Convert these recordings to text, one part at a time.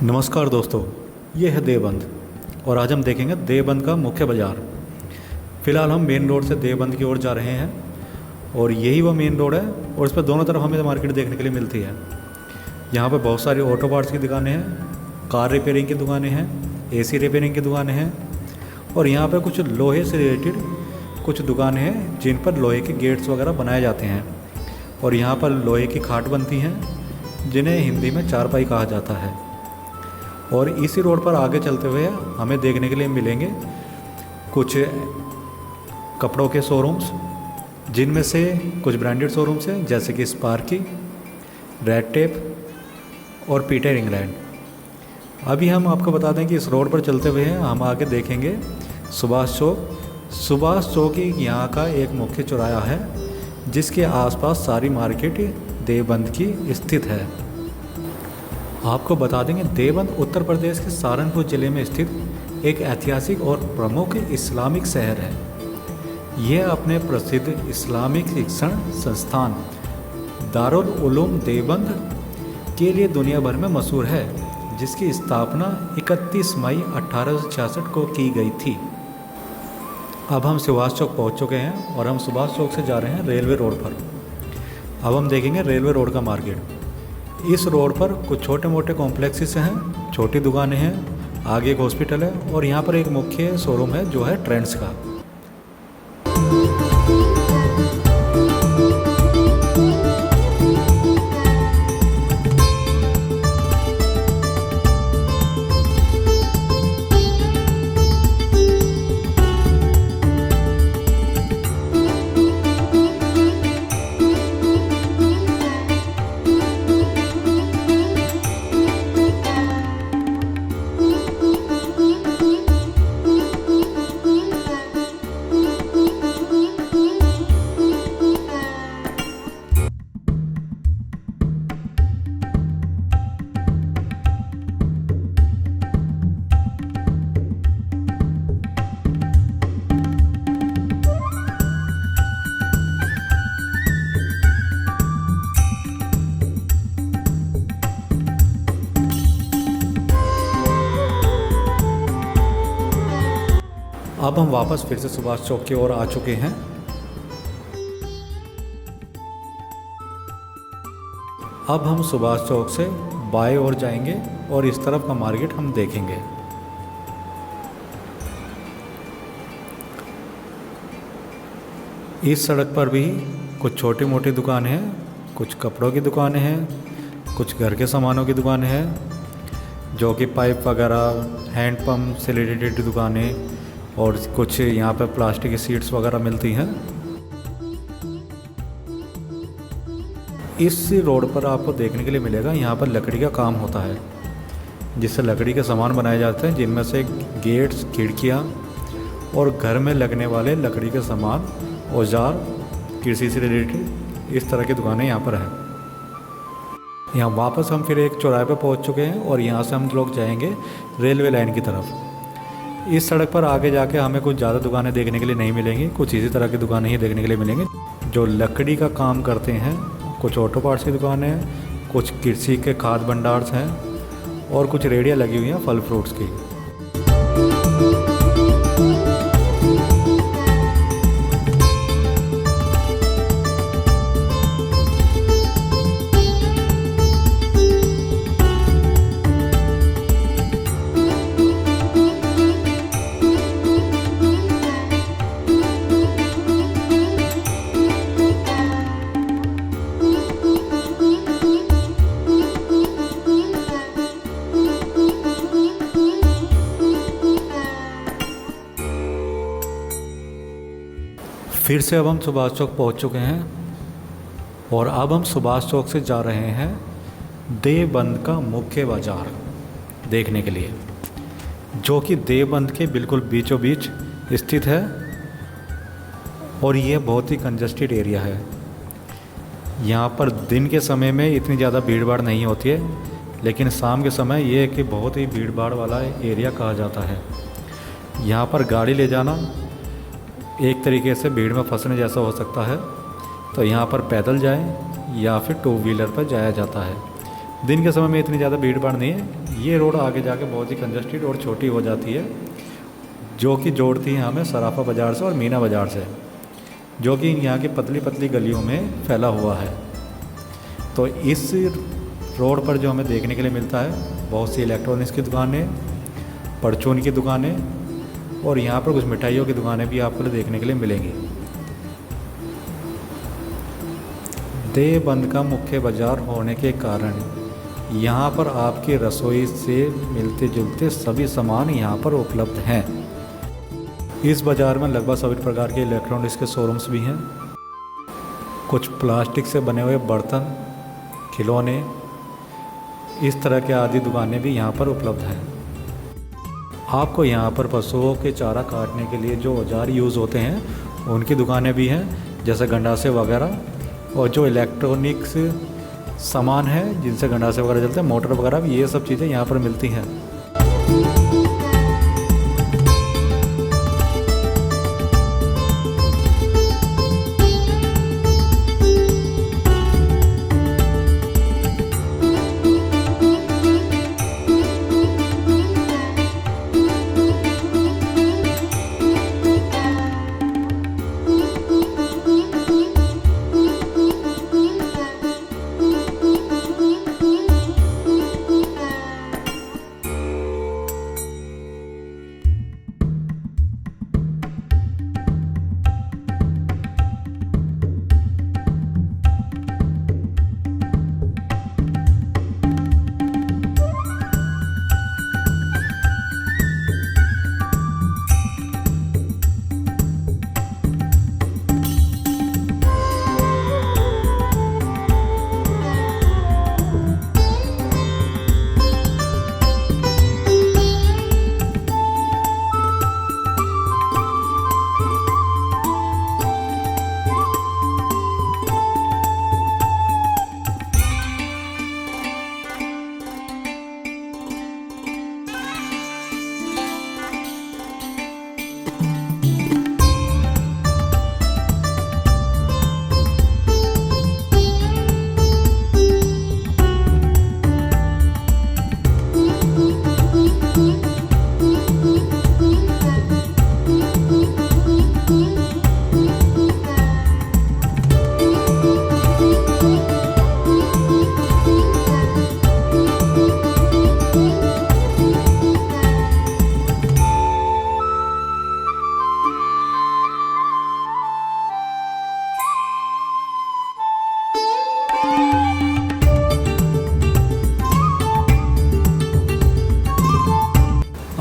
नमस्कार दोस्तों, ये है देवबंद और आज हम देखेंगे देवबंद का मुख्य बाज़ार। फ़िलहाल हम मेन रोड से देवबंद की ओर जा रहे हैं और यही वो मेन रोड है और इस पर दोनों तरफ हमें मार्केट देखने के लिए मिलती है। यहाँ पर बहुत सारी ऑटो पार्ट्स की दुकानें हैं, कार रिपेयरिंग की दुकानें हैं, एसी रिपेयरिंग की दुकानें हैं और यहाँ पर कुछ लोहे से रिलेटेड कुछ दुकानें हैं जिन पर लोहे के गेट्स वगैरह बनाए जाते हैं और यहाँ पर लोहे की खाट बनती हैं जिन्हें हिंदी में चारपाई कहा जाता है। और इसी रोड पर आगे चलते हुए हमें देखने के लिए मिलेंगे कुछ कपड़ों के शोरूम्स, जिनमें से कुछ ब्रांडेड शोरूम्स हैं जैसे कि स्पार्की, रेड टेप और पीटर इंग्लैंड। अभी हम आपको बता दें कि इस रोड पर चलते हुए हम आगे देखेंगे सुभाष चौक। सुभाष चौक ही यहाँ का एक मुख्य चौराहा है जिसके आसपास सारी मार्केट देवबंद की स्थित है। आपको बता देंगे देवबंद उत्तर प्रदेश के सहारनपुर ज़िले में स्थित एक ऐतिहासिक और प्रमुख इस्लामिक शहर है। यह अपने प्रसिद्ध इस्लामिक शिक्षण संस्थान दारुल उलूम देवबंद के लिए दुनिया भर में मशहूर है, जिसकी स्थापना 31 मई 1866 को की गई थी। अब हम सुभाष चौक पहुंच चुके हैं और हम सुभाष चौक से जा रहे हैं रेलवे रोड पर। अब हम देखेंगे रेलवे रोड का मार्केट। इस रोड पर कुछ छोटे मोटे कॉम्प्लेक्सेस हैं, छोटी दुकानें हैं, आगे एक हॉस्पिटल है और यहाँ पर एक मुख्य शोरूम है जो है ट्रेंड्स का। अब हम वापस फिर से सुभाष चौक की ओर आ चुके हैं। अब हम सुभाष चौक से बाएं ओर जाएंगे और इस तरफ का मार्केट हम देखेंगे। इस सड़क पर भी कुछ छोटी मोटी दुकानें हैं, कुछ कपड़ों की दुकानें हैं, कुछ घर के सामानों की दुकानें हैं जो कि पाइप वगैरह, हैंडपम्प से रिलेटेड दुकानें और कुछ यहाँ पर प्लास्टिक की सीट्स वगैरह मिलती हैं। इस रोड पर आपको देखने के लिए मिलेगा यहाँ पर लकड़ी का काम होता है, जिससे लकड़ी के सामान बनाए जाते हैं, जिनमें से गेट्स, खिड़कियाँ और घर में लगने वाले लकड़ी के सामान, औजार, कृषि से रिलेटेड इस तरह की दुकानें यहाँ पर हैं। यहाँ वापस हम फिर एक चौराहे पर पहुँच चुके हैं और यहाँ से हम लोग जाएंगे रेलवे लाइन की तरफ। इस सड़क पर आगे जाके हमें कुछ ज़्यादा दुकानें देखने के लिए नहीं मिलेंगी, कुछ इसी तरह की दुकानें ही देखने के लिए मिलेंगी जो लकड़ी का काम करते हैं। कुछ ऑटो पार्ट्स की दुकानें हैं, कुछ कृषि के खाद भंडार हैं और कुछ रेहड़ियाँ लगी हुई हैं फल फ्रूट्स की। फिर से अब हम सुभाष चौक पहुंच चुके हैं और अब हम सुभाष चौक से जा रहे हैं देवबंद का मुख्य बाज़ार देखने के लिए, जो कि देवबंद के बिल्कुल बीचों बीच स्थित है और यह बहुत ही कंजस्टेड एरिया है। यहाँ पर दिन के समय में इतनी ज़्यादा भीड़ भाड़ नहीं होती है, लेकिन शाम के समय ये कि बहुत ही भीड़ भाड़ वाला एरिया कहा जाता है। यहाँ पर गाड़ी ले जाना एक तरीके से भीड़ में फंसने जैसा हो सकता है, तो यहाँ पर पैदल जाएं या फिर टू व्हीलर पर जाया जाता है। दिन के समय में इतनी ज़्यादा भीड़ भाड़ नहीं है। ये रोड आगे जाके बहुत ही कंजस्टेड और छोटी हो जाती है, जो कि जोड़ती है हमें सराफा बाज़ार से और मीना बाज़ार से, जो कि यहाँ की पतली पतली गलियों में फैला हुआ है। तो इस रोड पर जो हमें देखने के लिए मिलता है बहुत सी इलेक्ट्रॉनिक्स की दुकानें, परचून की दुकानें और यहाँ पर कुछ मिठाइयों की दुकानें भी आपको देखने के लिए मिलेंगी। देवबंद का मुख्य बाज़ार होने के कारण यहाँ पर आपकी रसोई से मिलते जुलते सभी सामान यहाँ पर उपलब्ध हैं। इस बाज़ार में लगभग सभी प्रकार के इलेक्ट्रॉनिक्स के शोरूम्स भी हैं। कुछ प्लास्टिक से बने हुए बर्तन, खिलौने, इस तरह के आदि दुकानें भी यहाँ पर उपलब्ध हैं। आपको यहाँ पर पशुओं के चारा काटने के लिए जो औजार यूज़ होते हैं उनकी दुकानें भी हैं, जैसे गंडासे वगैरह, और जो इलेक्ट्रॉनिक्स सामान है जिनसे गंडासे वगैरह चलते हैं, मोटर वगैरह भी, ये सब चीज़ें यहाँ पर मिलती हैं।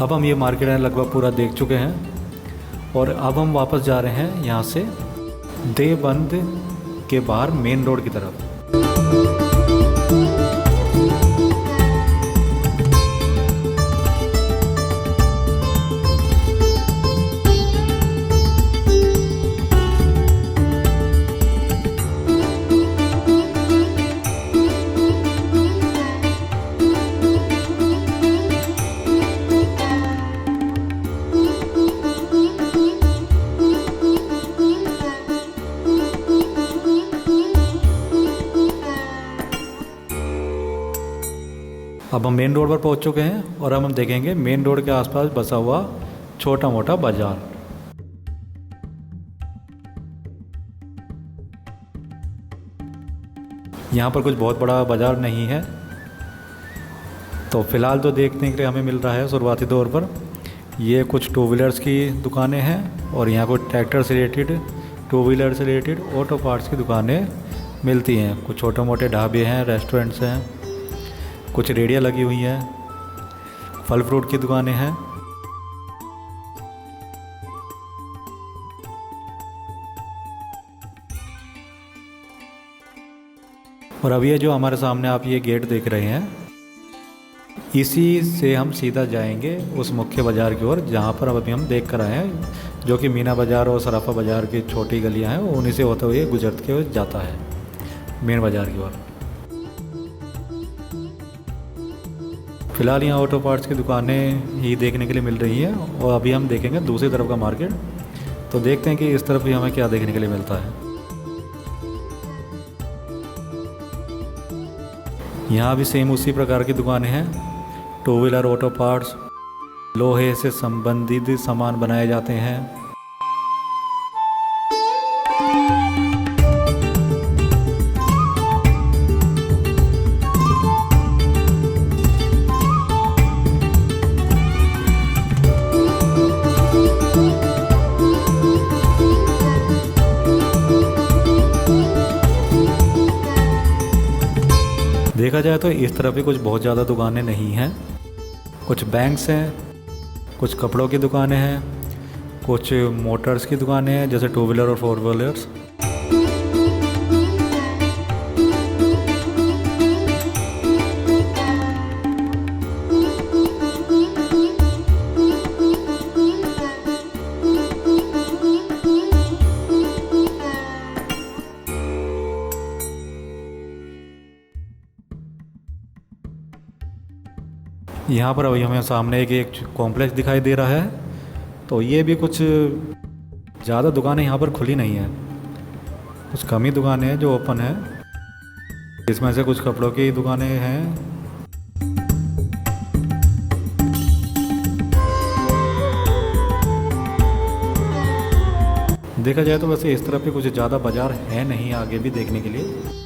अब हम ये मार्केट है लगभग पूरा देख चुके हैं और अब हम वापस जा रहे हैं यहाँ से देवबंद के बाहर मेन रोड की तरफ। अब हम मेन रोड पर पहुंच चुके हैं और अब हम देखेंगे मेन रोड के आसपास बसा हुआ छोटा मोटा बाज़ार। यहाँ पर कुछ बहुत बड़ा बाज़ार नहीं है, तो फ़िलहाल तो देखने के लिए हमें मिल रहा है शुरुआती तौर पर ये कुछ टू व्हीलर्स की दुकानें हैं और यहाँ कुछ ट्रैक्टर से रिलेटेड, टू व्हीलर से रिलेटेड ऑटो पार्ट्स की दुकानें मिलती हैं। कुछ छोटे मोटे ढाबे हैं, रेस्टोरेंट्स हैं, कुछ रेहड़ियाँ लगी हुई हैं, फल फ्रूट की दुकानें हैं। और अब ये जो हमारे सामने आप ये गेट देख रहे हैं, इसी से हम सीधा जाएंगे उस मुख्य बाज़ार की ओर जहाँ पर अब अभी हम देख कर आए हैं, जो कि मीना बाज़ार और सराफा बाज़ार की छोटी गलियाँ हैं, उन्हीं से होते हुए गुजरते हुए जाता है मेन बाज़ार की ओर। फ़िलहाल यहाँ ऑटो पार्ट्स की दुकानें ही देखने के लिए मिल रही हैं और अभी हम देखेंगे दूसरी तरफ का मार्केट। तो देखते हैं कि इस तरफ भी हमें क्या देखने के लिए मिलता है। यहाँ भी सेम उसी प्रकार की दुकानें हैं। टू व्हीलर, ऑटो पार्ट्स, लोहे से संबंधित सामान बनाए जाते हैं। देखा जाए तो इस तरफ भी कुछ बहुत ज़्यादा दुकानें नहीं हैं। कुछ बैंक्स हैं, कुछ कपड़ों की दुकानें हैं, कुछ मोटर्स की दुकानें हैं जैसे टू व्हीलर और फोर व्हीलर्स। यहाँ पर अभी हमें सामने एक कॉम्प्लेक्स दिखाई दे रहा है। तो ये भी कुछ ज़्यादा दुकानें यहाँ पर खुली नहीं हैं, कुछ कम ही दुकानें हैं जो ओपन है। इसमें से कुछ कपड़ों की दुकानें हैं। देखा जाए तो वैसे इस तरफ भी कुछ ज़्यादा बाज़ार है नहीं आगे भी देखने के लिए।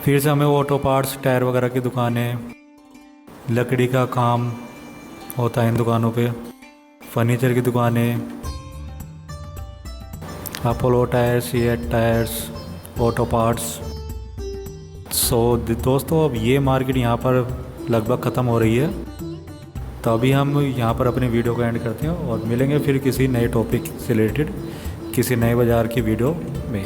फिर से हमें ऑटो पार्ट्स, टायर वगैरह की दुकानें, लकड़ी का काम होता है इन दुकानों पे, फर्नीचर की दुकानें, Apollo tyres, CEAT tyres, auto parts. So दोस्तों, अब ये मार्केट यहाँ पर लगभग ख़त्म हो रही है। तो अभी हम यहाँ पर अपनी वीडियो को एंड करते हैं और मिलेंगे फिर किसी नए टॉपिक से रिलेटेड किसी नए बाज़ार की वीडियो में।